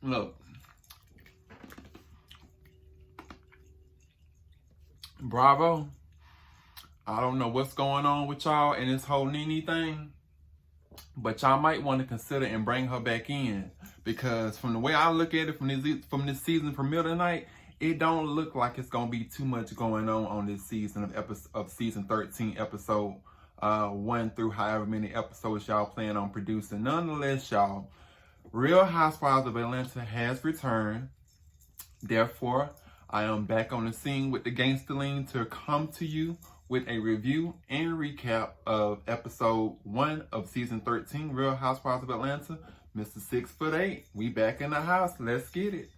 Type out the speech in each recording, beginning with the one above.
Look, Bravo. I don't know what's going on with y'all and this whole Nene thing, but y'all might want to consider and bring her back in, because from the way I look at it from this season premiere tonight, it don't look like it's gonna be too much going on this season of season 13, episode 1 through however many episodes y'all plan on producing. Nonetheless, y'all, Real Housewives of Atlanta has returned. Therefore, I am back on the scene with the Gangster Lean to come to you with a review and recap of episode 1 of season 13, Real Housewives of Atlanta. Mr. 6'8", we back in the house. Let's get it.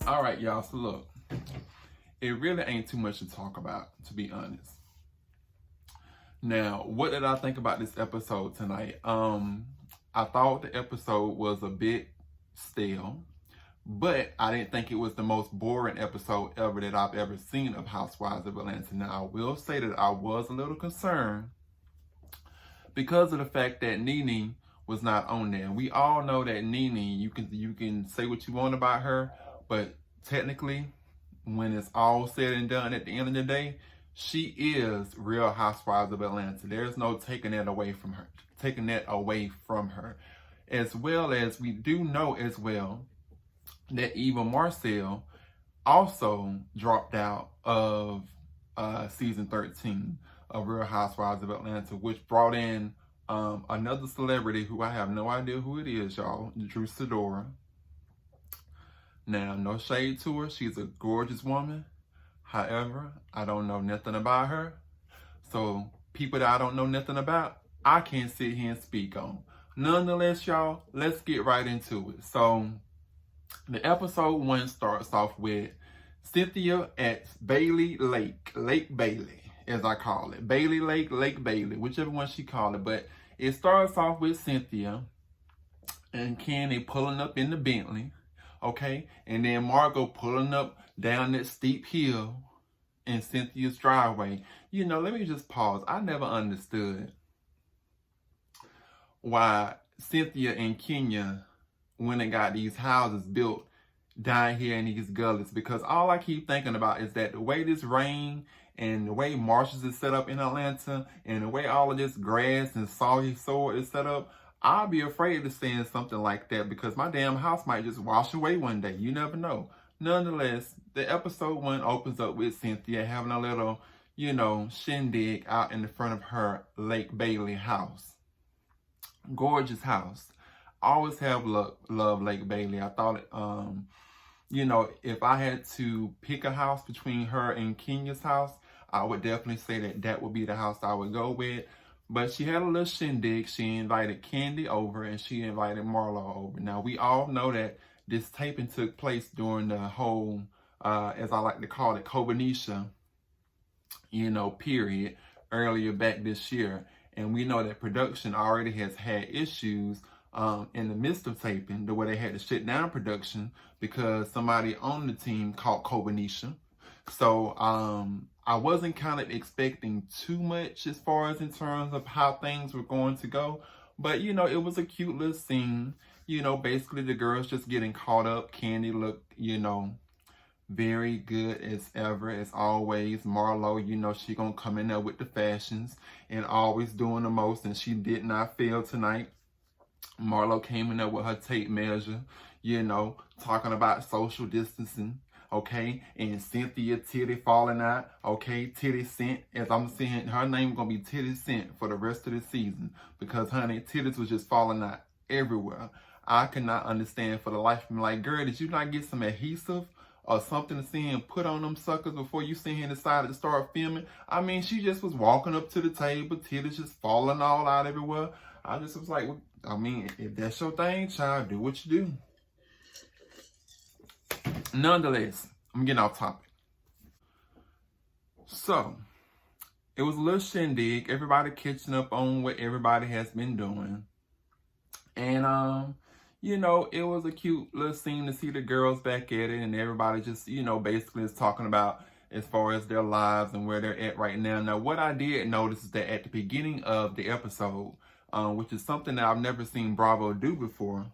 All right, y'all, so look, it really ain't too much to talk about, to be honest. Now, what did I think about this episode tonight? I thought the episode was a bit stale, but I didn't think it was the most boring episode ever that I've ever seen of Housewives of Atlanta. Now, I will say that I was a little concerned because of the fact that Nene was not on there. We all know that Nene, you can say what you want about her, but technically, when it's all said and done at the end of the day, she is Real Housewives of Atlanta. There's no taking that away from her. As well as we do know as well that Eva Marcel also dropped out of season 13 of Real Housewives of Atlanta, which brought in another celebrity who I have no idea who it is, y'all, Drew Sidora. Now, no shade to her. She's a gorgeous woman. However, I don't know nothing about her. So, people that I don't know nothing about, I can't sit here and speak on. Nonetheless, y'all, let's get right into it. So, the episode 1 starts off with Cynthia at Bailey Lake. Lake Bailey, as I call it. Bailey Lake, Lake Bailey, whichever one she called it. But it starts off with Cynthia and Kenny pulling up in the Bentley. Okay, and then Margot pulling up down that steep hill in Cynthia's driveway. You know, let me just pause. I never understood why Cynthia and Kenya went and got these houses built down here in these gullies, because all I keep thinking about is that the way this rain and the way marshes is set up in Atlanta and the way all of this grass and soggy soil is set up, I'll be afraid of saying something like that because my damn house might just wash away one day. You never know. Nonetheless, the episode 1 opens up with Cynthia having a little, shindig out in the front of her Lake Bailey house. Gorgeous house. Always have love Lake Bailey. I thought it, if I had to pick a house between her and Kenya's house, I would definitely say that would be the house I would go with. But she had a little shindig. She invited Candy over and she invited Marlo over. Now, we all know that this taping took place during the whole, as I like to call it, Cobanisha, period, earlier back this year. And we know that production already has had issues in the midst of taping, the way they had to shut down production because somebody on the team caught Cobanisha. So, I wasn't kind of expecting too much as far as in terms of how things were going to go. But, it was a cute little scene. Basically the girls just getting caught up. Candy looked, very good as ever, as always. Marlo, she gonna come in there with the fashions and always doing the most. And she did not fail tonight. Marlo came in there with her tape measure, talking about social distancing. Okay, and Cynthia Titty falling out. Okay, Titty Scent, as I'm saying, her name gonna be Titty Scent for the rest of the season because, honey, titties was just falling out everywhere. I could not understand for the life of me. Like, girl, did you not get some adhesive or something to see and put on them suckers before you sit here and decided to start filming? I mean, she just was walking up to the table, titties just falling all out everywhere. I just was like, I mean, if that's your thing, child, do what you do. Nonetheless, I'm getting off topic. So, it was a little shindig. Everybody catching up on what everybody has been doing. And, it was a cute little scene to see the girls back at it, and everybody just, basically is talking about as far as their lives and where they're at right now. Now, what I did notice is that at the beginning of the episode, which is something that I've never seen Bravo do before,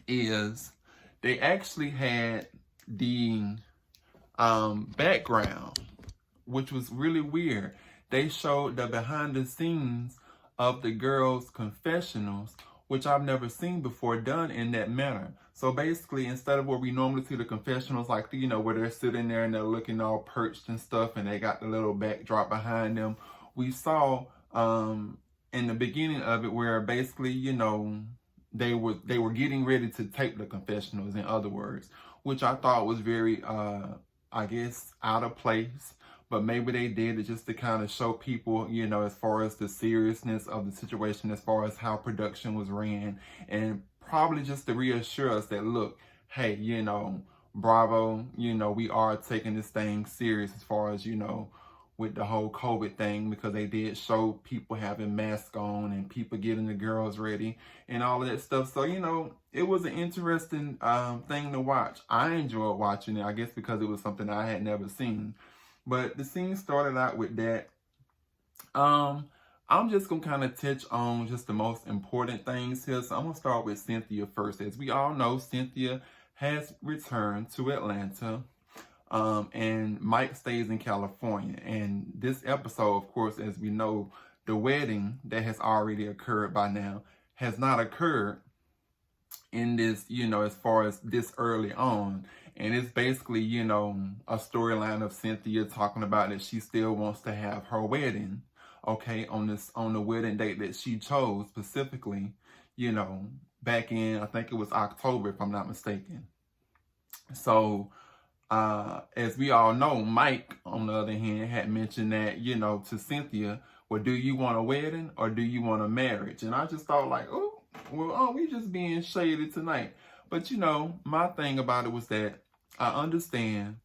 is they actually had the background, which was really weird. They showed the behind the scenes of the girls' confessionals, which I've never seen before done in that manner. So basically, instead of where we normally see the confessionals, like, where they're sitting there and they're looking all perched and stuff, and they got the little backdrop behind them, we saw in the beginning of it where basically, they were getting ready to tape the confessionals, in other words, which I thought was very I guess out of place, but maybe they did it just to kind of show people, as far as the seriousness of the situation, as far as how production was ran, and probably just to reassure us that, look, hey, Bravo, we are taking this thing serious as far as, with the whole COVID thing, because they did show people having masks on and people getting the girls ready and all of that stuff. So, it was an interesting thing to watch. I enjoyed watching it, I guess because it was something I had never seen. But the scene started out with that. I'm just going to kind of touch on just the most important things here. So I'm going to start with Cynthia first. As we all know, Cynthia has returned to Atlanta. And Mike stays in California. And this episode, of course, as we know, the wedding that has already occurred by now has not occurred in this, as far as this early on. And it's basically, a storyline of Cynthia talking about that she still wants to have her wedding, okay, on the wedding date that she chose specifically, back in, I think it was October, if I'm not mistaken. So, as we all know, Mike, on the other hand, had mentioned that, to Cynthia, well, do you want a wedding or do you want a marriage? And I just thought like, oh, well, we just being shady tonight. But, my thing about it was that I understand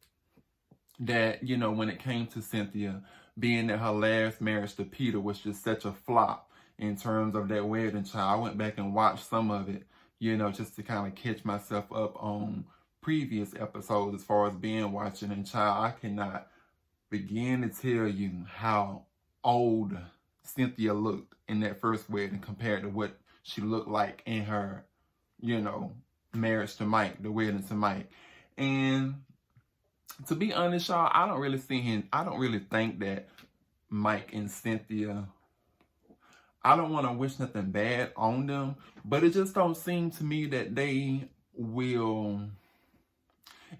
that, when it came to Cynthia, being that her last marriage to Peter was just such a flop in terms of that wedding child. I went back and watched some of it, just to kind of catch myself up on previous episodes as far as being watching. And child, I cannot begin to tell you how old Cynthia looked in that first wedding compared to what she looked like in her, marriage to Mike, the wedding to Mike. And to be honest, y'all, I don't really think that Mike and Cynthia, I don't want to wish nothing bad on them, but it just don't seem to me that they will.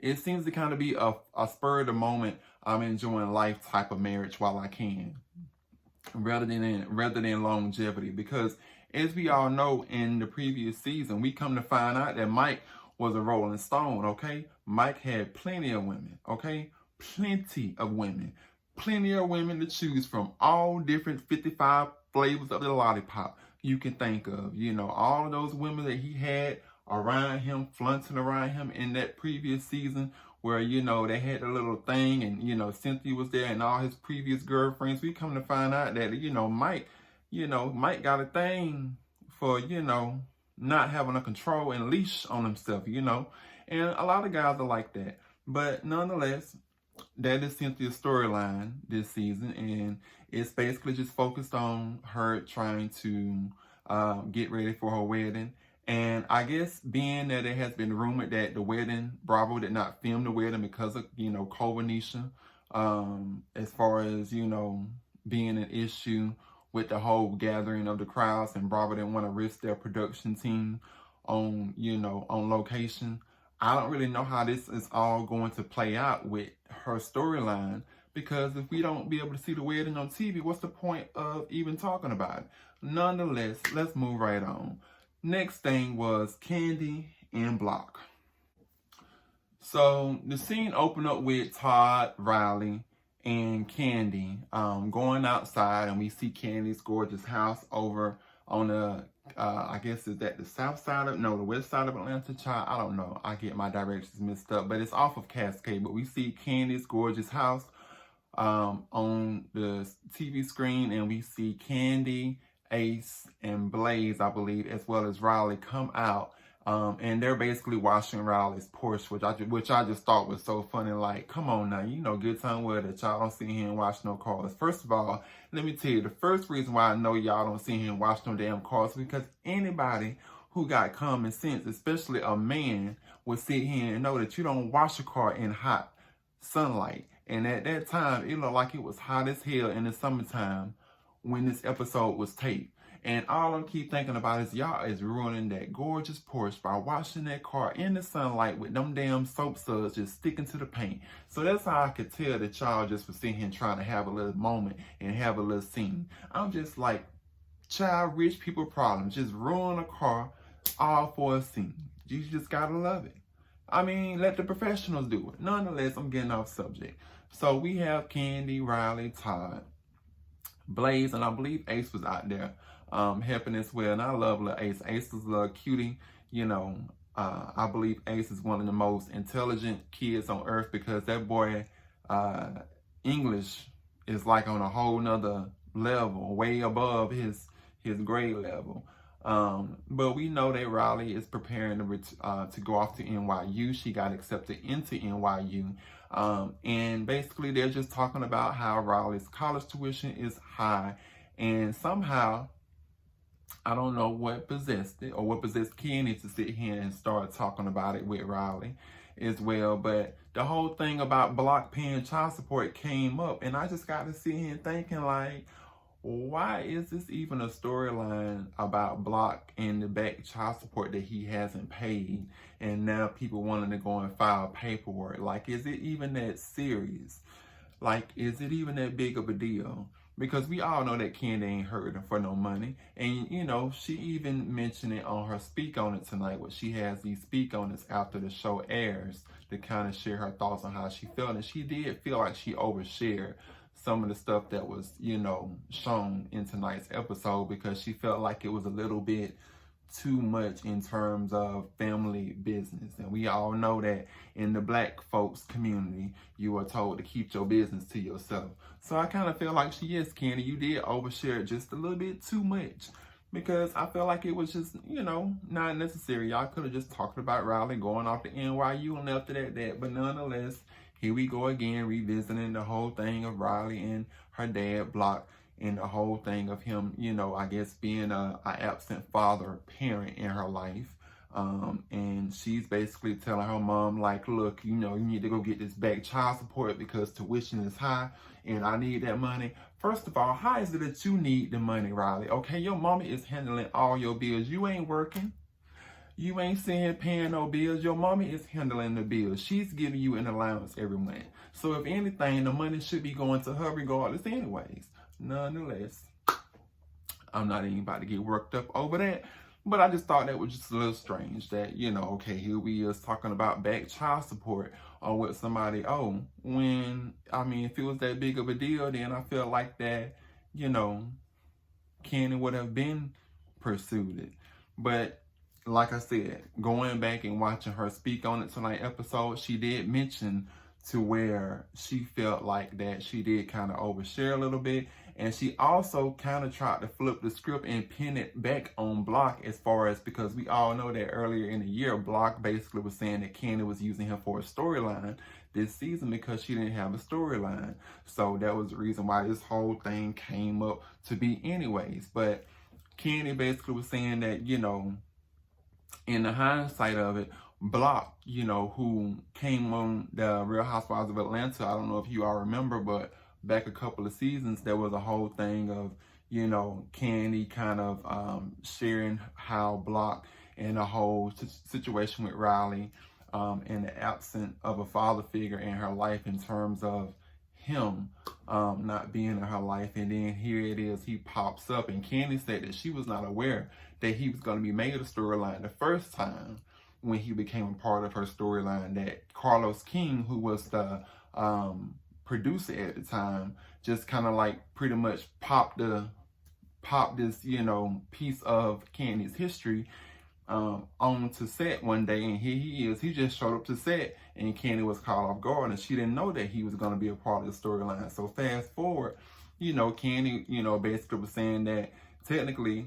It seems to kind of be a spur of the moment, I'm enjoying life type of marriage while I can, rather than longevity. Because as we all know, in the previous season, we come to find out that Mike was a Rolling Stone, okay? Mike had plenty of women, okay? Plenty of women to choose from, all different 55 flavors of the lollipop you can think of. All of those women that he had around him, flaunting around him in that previous season, where, they had a little thing, and, Cynthia was there and all his previous girlfriends. We come to find out that, Mike got a thing for, not having a control and leash on himself, and a lot of guys are like that. But nonetheless, that is Cynthia's storyline this season, and it's basically just focused on her trying to get ready for her wedding. And I guess being that it has been rumored that the wedding, Bravo did not film the wedding because of, COVID-nisha, as far as, being an issue with the whole gathering of the crowds, and Bravo didn't want to risk their production team on, on location. I don't really know how this is all going to play out with her storyline, because if we don't be able to see the wedding on TV, what's the point of even talking about it? Nonetheless, let's move right on. Next thing was Kandi and Block. So the scene opened up with Todd, Riley, and Kandi going outside, and we see Kandi's gorgeous house over on the, I guess is that the the west side of Atlanta, child? I don't know. I get my directions mixed up, but it's off of Cascade. But we see Kandi's gorgeous house on the TV screen, and we see Kandi, Ace, and Blaze, I believe, as well as Riley, come out And they're basically washing Riley's Porsche, which I just thought was so funny. Like, come on now, good time weather that y'all don't see him wash no cars. First of all, let me tell you, the first reason why I know y'all don't see him wash no damn cars is because anybody who got common sense, especially a man, would sit here and know that you don't wash a car in hot sunlight. And at that time, it looked like it was hot as hell in the summertime when this episode was taped. And all I keep thinking about is y'all is ruining that gorgeous Porsche by washing that car in the sunlight with them damn soap suds just sticking to the paint. So that's how I could tell that y'all just was sitting here trying to have a little moment and have a little scene. I'm just like, child, rich people problems. Just ruin a car all for a scene. You just gotta love it. I mean, let the professionals do it. Nonetheless, I'm getting off subject. So we have Candy, Riley, Todd, Blaze, and I believe Ace was out there helping as well. And I love little Ace. Ace is a little cutie. I believe Ace is one of the most intelligent kids on earth because that boy, English is like on a whole nother level, way above his grade level. But we know that Riley is preparing to go off to NYU. She got accepted into NYU. And basically they're just talking about how Riley's college tuition is high. And somehow, I don't know what possessed it or what possessed Kenny to sit here and start talking about it with Riley as well. But the whole thing about Block paying child support came up. And I just got to sit here thinking like, why is this even a storyline about Block and the back child support that he hasn't paid? And now people wanting to go and file paperwork. Like, is it even that serious? Like, is it even that big of a deal? Because we all know that Candy ain't hurting for no money. And, she even mentioned it on her Speak On It tonight, where she has these Speak On It's after the show airs to kind of share her thoughts on how she felt. And she did feel like she overshared some of the stuff that was, shown in tonight's episode because she felt like it was a little bit too much in terms of family business. And we all know that in the Black folks community, you are told to keep your business to yourself. So I kind of feel like yes, Candy, you did overshare just a little bit too much because I feel like it was just, not necessary. Y'all could have just talked about Riley going off to NYU and left it at that. But nonetheless, here we go again, revisiting the whole thing of Riley and her dad, Block, and the whole thing of him, I guess being a absent father parent in her life. And she's basically telling her mom, like, look, you need to go get this back child support because tuition is high and I need that money. First of all, how is it that you need the money, Riley? Okay, your mama is handling all your bills. You ain't working. You ain't sitting here paying no bills. Your mommy is handling the bills. She's giving you an allowance every month. So if anything, the money should be going to her regardless anyways. Nonetheless, I'm not even about to get worked up over that. But I just thought that was just a little strange that, okay, here we is talking about back child support or with somebody, if it was that big of a deal, then I feel like that, Kenny would have been pursued it. But like I said, going back and watching her Speak On It tonight episode, she did mention to where she felt like that she did kind of overshare a little bit. And she also kind of tried to flip the script and pin it back on Block as far as, because we all know that earlier in the year, Block basically was saying that Candy was using him for a storyline this season because she didn't have a storyline. So that was the reason why this whole thing came up to be anyways. But Candy basically was saying that, in the hindsight of it, Block, who came on the Real Housewives of Atlanta, I don't know if you all remember, but back a couple of seasons, there was a whole thing of, Candy kind of sharing how Block and the whole situation with Riley and the absence of a father figure in her life in terms of him not being in her life. And then here it is, he pops up, and Candy said that she was not aware that he was going to be made a storyline the first time when he became a part of her storyline, that Carlos King, who was the producer at the time, just kind of like pretty much popped this, piece of Candy's history onto set one day, and here he is. He just showed up to set, and Candy was caught off guard, and she didn't know that he was going to be a part of the storyline. So fast forward, Candy, basically was saying that technically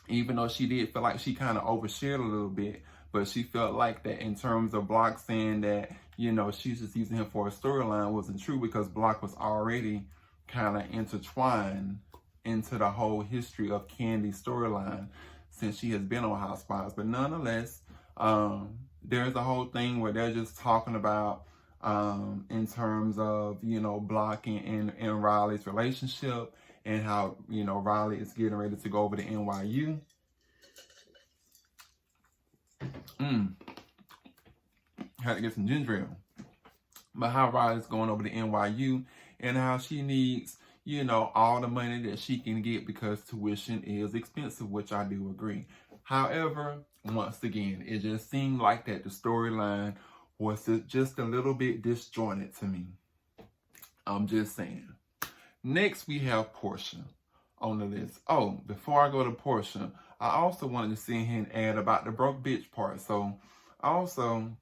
even though she did feel like she kind of overshared a little bit, but she felt like that in terms of Block saying that, you know, she's just using him for a storyline wasn't true, because Block was already kind of intertwined into the whole history of Candy's storyline since she has been on Housewives. But nonetheless, there's a whole thing where they're just talking about in terms of, you know, Block and Riley's relationship, and how, you know, Riley is getting ready to go over to NYU. Had to get some ginger ale. But how Riley's going over to NYU, and how she needs, you know, all the money that she can get because tuition is expensive, which I do agree. However, once again, it just seemed like that the storyline was just a little bit disjointed to me. I'm just saying. Next, we have Portia on the list. Oh, before I go to Portia, I also wanted to sit here and add about the broke bitch part. So, also,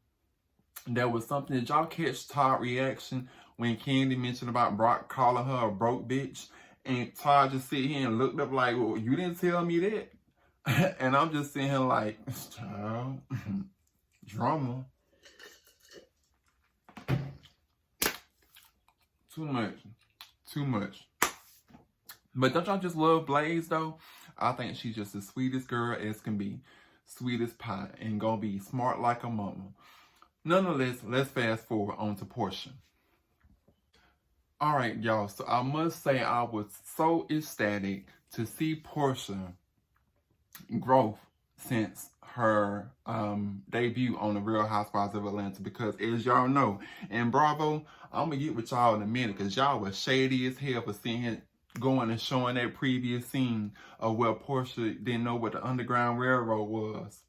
there was something, did y'all catch Todd's reaction when Candy mentioned about Brock calling her a broke bitch? And Todd just sit here and looked up like, well, you didn't tell me that. And I'm just sitting here like, child, drama. Too much. But don't y'all just love Blaze though? I think she's just the sweetest girl as can be. Sweet as pie, and gonna be smart like a mama. Nonetheless, let's fast forward on to Portia. All right, y'all. So I must say I was so ecstatic to see Portia growth since her debut on the Real Housewives of Atlanta, because as y'all know, and Bravo, I'm gonna get with y'all in a minute, because y'all was shady as hell for seeing going and showing that previous scene of where Portia didn't know what the Underground Railroad was,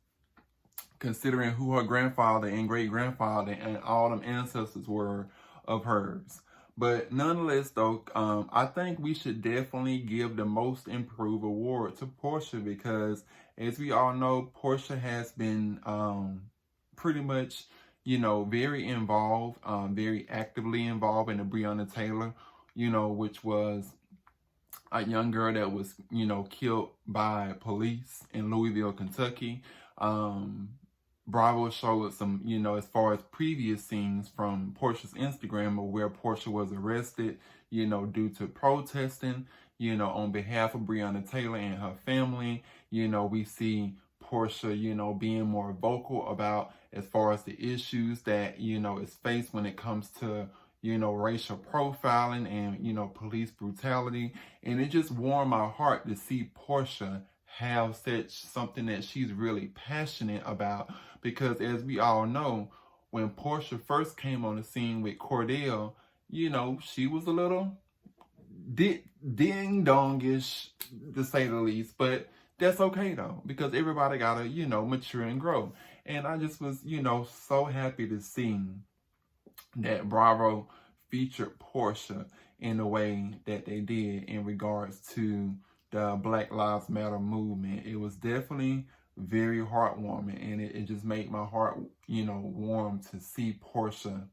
considering who her grandfather and great-grandfather and all them ancestors were of hers. But nonetheless, though, I think we should definitely give the Most Improved award to Portia, because as we all know, Portia has been pretty much, you know, very involved, very actively involved in the Breonna Taylor, you know, which was a young girl that was, you know, killed by police in Louisville, Kentucky. Bravo showed some, you know, as far as previous scenes from Portia's Instagram of where Portia was arrested, you know, due to protesting, you know, on behalf of Breonna Taylor and her family. You know, we see Portia, you know, being more vocal about as far as the issues that, you know, is faced when it comes to, you know, racial profiling and, you know, police brutality. And it just warmed my heart to see Portia have such something that she's really passionate about, because as we all know, when Portia first came on the scene with Cordell, you know, she was a little ding-dongish, to say the least, but that's okay though, because everybody gotta, you know, mature and grow. And I just was, you know, so happy to see that Bravo featured Portia in the way that they did in regards to the Black Lives Matter movement. It was definitely very heartwarming, and it just made my heart, you know, warm to see Portia,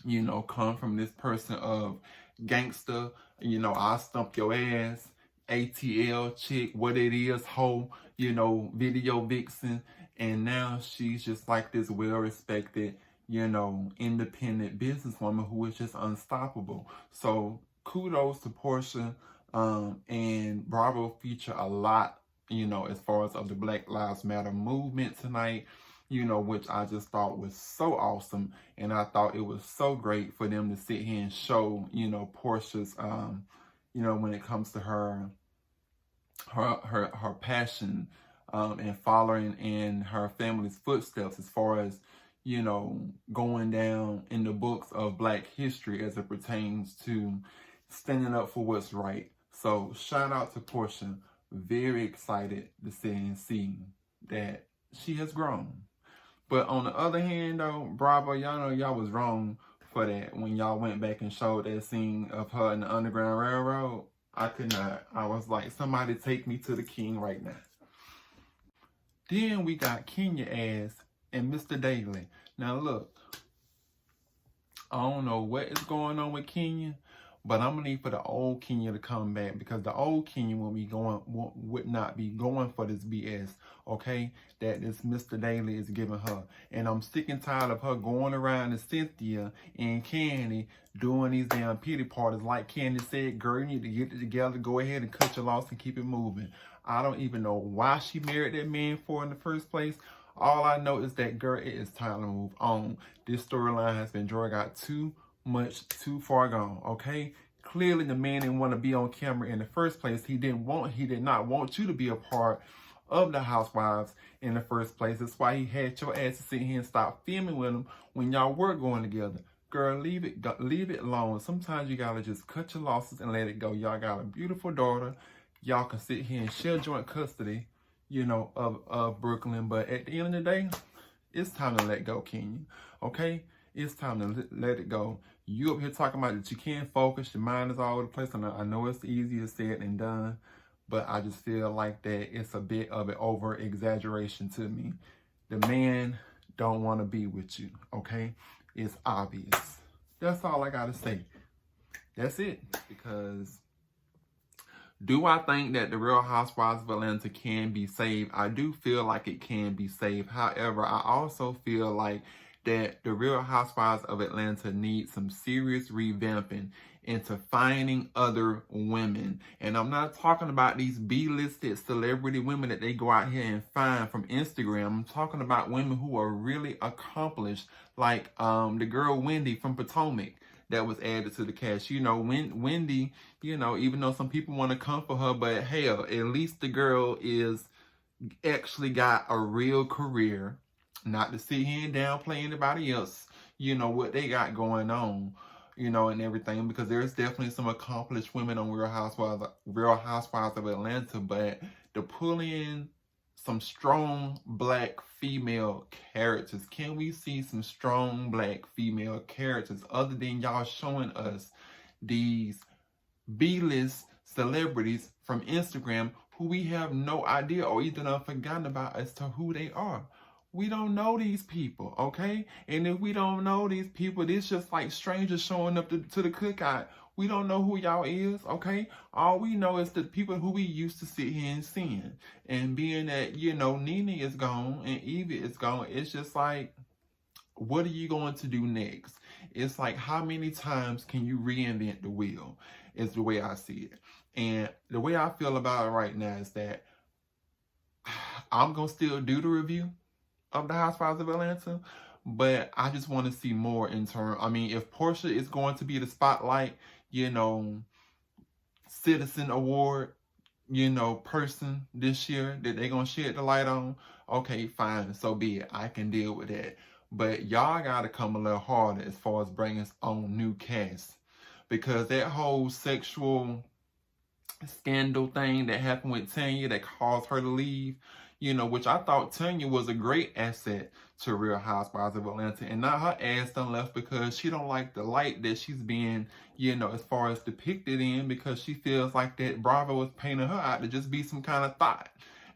you know, come from this person of gangster, you know, I'll stump your ass, ATL chick, what it is, hoe, you know, video vixen, and now she's just like this well-respected, you know, independent businesswoman who is just unstoppable. So kudos to Portia, and Bravo feature a lot, you know, as far as of the Black Lives Matter movement tonight, you know, which I just thought was so awesome. And I thought it was so great for them to sit here and show, you know, Portia's, you know, when it comes to her passion, and following in her family's footsteps as far as, you know, going down in the books of Black history as it pertains to standing up for what's right. So shout out to Portia. Very excited to see and see that she has grown. But on the other hand though, Bravo, y'all know y'all was wrong for that when y'all went back and showed that scene of her in the Underground Railroad. I could not. I was like, somebody take me to the king right now. Then we got Kenya Ass and Mr. Daly. Now look, I don't know what is going on with Kenya, But I'm gonna need for the old Kenya to come back, because the old Kenya would not be going for this BS, okay? That this Mr. Daly is giving her. And I'm sick and tired of her going around to Cynthia and Candy doing these damn pity parties. Like Candy said, girl, you need to get it together, go ahead and cut your loss and keep it moving. I don't even know why she married that man for in the first place. All I know is that, girl, it is time to move on. This storyline has been dragged out too much, too far gone, okay? Clearly the man didn't want to be on camera in the first place. He did not want you to be a part of the Housewives in the first place. That's why he had your ass to sit here and stop filming with him when y'all were going together. Girl, leave it alone. Sometimes you gotta just cut your losses and let it go. Y'all got a beautiful daughter. Y'all can sit here and share joint custody, you know, of Brooklyn. But at the end of the day, it's time to let go, Kenya. Okay? It's time to let it go. You up here talking about that you can't focus, your mind is all over the place. And I know it's easier said than done, but I just feel like that it's a bit of an over exaggeration to me. The man don't want to be with you, okay? It's obvious. That's all I gotta say. That's it. Because do I think that the Real Housewives of Atlanta can be saved? I do feel like it can be saved. However, I also feel like that the Real Housewives of Atlanta need some serious revamping into finding other women. And I'm not talking about these B-listed celebrity women that they go out here and find from Instagram. I'm talking about women who are really accomplished, like the girl Wendy from Potomac that was added to the cast. You know, Wendy, you know, even though some people want to come for her, but hell, at least the girl is actually got a real career. Not to sit here and downplay anybody else, you know, what they got going on, you know, and everything, because there's definitely some accomplished women on Real Housewives of Atlanta, but to pull in some strong black female characters. Can we see some strong black female characters other than y'all showing us these B-list celebrities from Instagram who we have no idea or either done forgotten about as to who they are? We don't know these people, okay? And if we don't know these people, it's just like strangers showing up to the cookout. We don't know who y'all is, okay? All we know is the people who we used to sit here and see. And being that, you know, Nene is gone and Evie is gone, it's just like, what are you going to do next? It's like, how many times can you reinvent the wheel? Is the way I see it. And the way I feel about it right now is that I'm going to still do the review of the Housewives of Atlanta, but I just want to see more in turn. I mean, if Portia is going to be the spotlight, you know, citizen award, you know, person this year that they're going to shed the light on, okay, fine, so be it. I can deal with that. But y'all got to come a little harder as far as bringing on new casts, because that whole sexual scandal thing that happened with Tanya that caused her to leave, you know, which I thought Tanya was a great asset to Real Housewives of Atlanta, and now her ass done left because she don't like the light that she's being, you know, as far as depicted in, because she feels like that Bravo was painting her out to just be some kind of thought.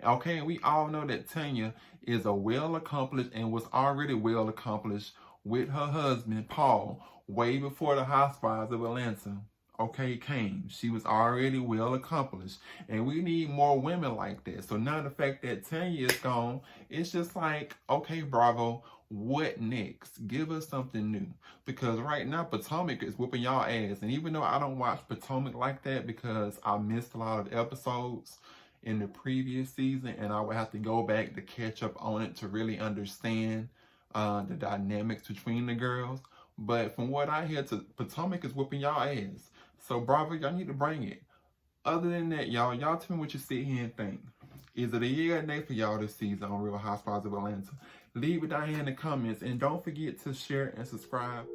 Okay, and we all know that Tanya is a well-accomplished and was already well-accomplished with her husband, Paul, way before the Housewives of Atlanta, okay, came. She was already well accomplished. And we need more women like that. So now the fact that Tanya is gone, it's just like, okay, Bravo, what next? Give us something new. Because right now, Potomac is whooping y'all ass. And even though I don't watch Potomac like that because I missed a lot of episodes in the previous season, and I would have to go back to catch up on it to really understand the dynamics between the girls. But from what I hear, Potomac is whooping y'all ass. So Bravo, y'all need to bring it. Other than that, y'all tell me what you sit here and think. Is it a year or nay for y'all this season on Real Housewives of Atlanta? Leave it down here in the comments. And don't forget to share and subscribe.